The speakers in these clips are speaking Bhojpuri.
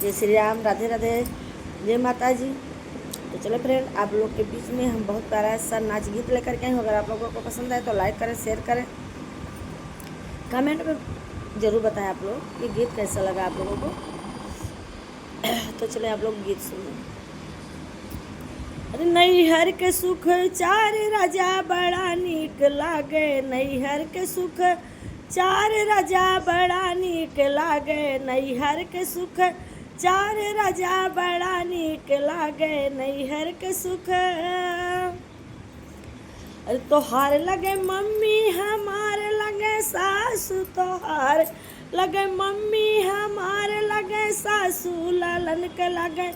जय श्री राम, राधे राधे, जय माता जी। तो चलो फ्रेंड, आप लोग के बीच में हम बहुत प्यारा सा नाच गीत लेकर के आए हैं। अगर आप लोगों को पसंद आए तो लाइक करें, शेयर करें, कमेंट में ज़रूर बताएं आप लोग ये गीत कैसा लगा आप लोगों को। तो चले आप लोग गीत सुनो। अरे नैहर के सुख चार राजा बड़ा नीक लागे, नैहर के सुख चार राजा बड़ा नीक लागे, नैहर के सुख चार राजा बड़ा नीक लागे, नैहर के सुख। अरे तोहार लगे मम्मी हमार लगे सासू, तोहार लगे मम्मी हमार लगे सासू, लालन के लगे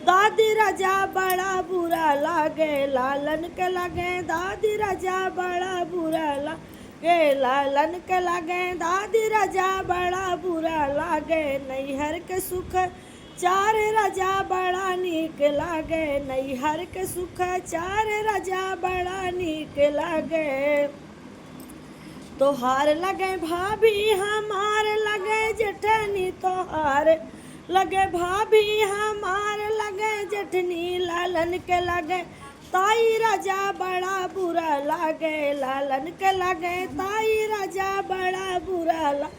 दादी राजा बड़ा बुरा लागे, लालन के लगे दादी राजा बड़ा बुरा लागे, लालन के लगे दादी राजा बड़ा बुरा लागे, नैहर के सुख चार राजा बड़ा नीक लागे, नैहर के सुख चार राजा बड़ा नीक लागे। तोहार लगे भाभी हमार लगे जेठनी, तोहार लगे भाभी हमार लगे जेठनी, लालन के लगे ताई राजा बड़ा बुरा लागे, लालन के लगे ताई राजा बड़ा बुरा लागे,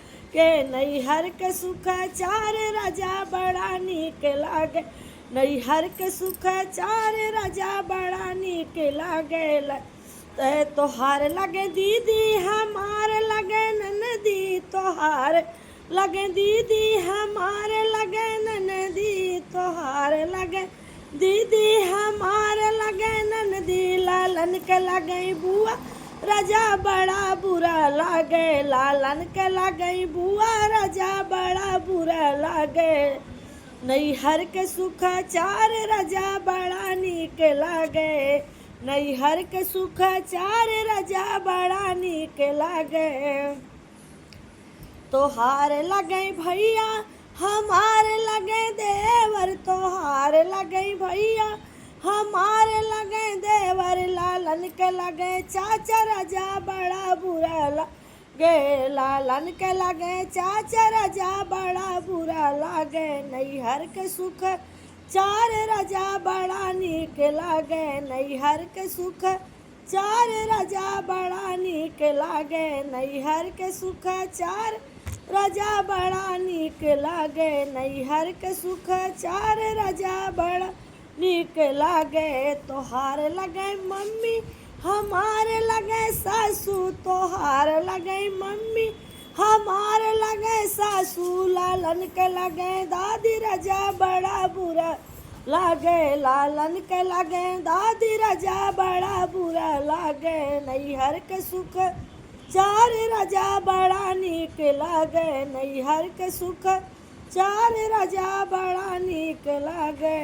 नैहर के सुख चार राजा बड़ा नीक लागे, नैहर के सुख चार राजा बड़ा नीक लागे। तोहार लगे दीदी हमार लगे ननदी, तोहार लगे दीदी हमार लगे ननदी, तोहार लगे दीदी हमार लगे ननदी, लालन के लगे बुआ राजा बड़ा बुरा लागे, लालन के लगे बुआ राजा बड़ा बुरा लागे, नैहर के सुख चार राजा बड़ा नीक लागे, नैहर के सुख चार राजा बड़ा नीक लागे। तोहार लगे भैया हमार लगे देवर, तोहार लगे भैया हमार लगे देवर, लालन के लगे चाचा राजा बड़ा बुरा लागे, लालन के लगे चाचा राजा बड़ा बुरा लागे, नैहर के सुख चार राजा बड़ा नीक लागे, नैहर के सुख चार राजा बड़ा नीक लागे, नैहर के सुख चार राजा बड़ा नीक लागे, नैहर के सुख चार राजा बड़ा नीक लागे। तोहार लगे मम्मी हमार लगे सासू, तोहार लगे मम्मी हमार लगे सासू, लालन के लगे दादी राजा बड़ा बुरा लागे, लालन के लगे दादी राजा बड़ा बुरा लागे, नैहर के सुख चार राजा बड़ा नीक लागे, नैहर के सुख चार राजा बड़ा नीक लागे।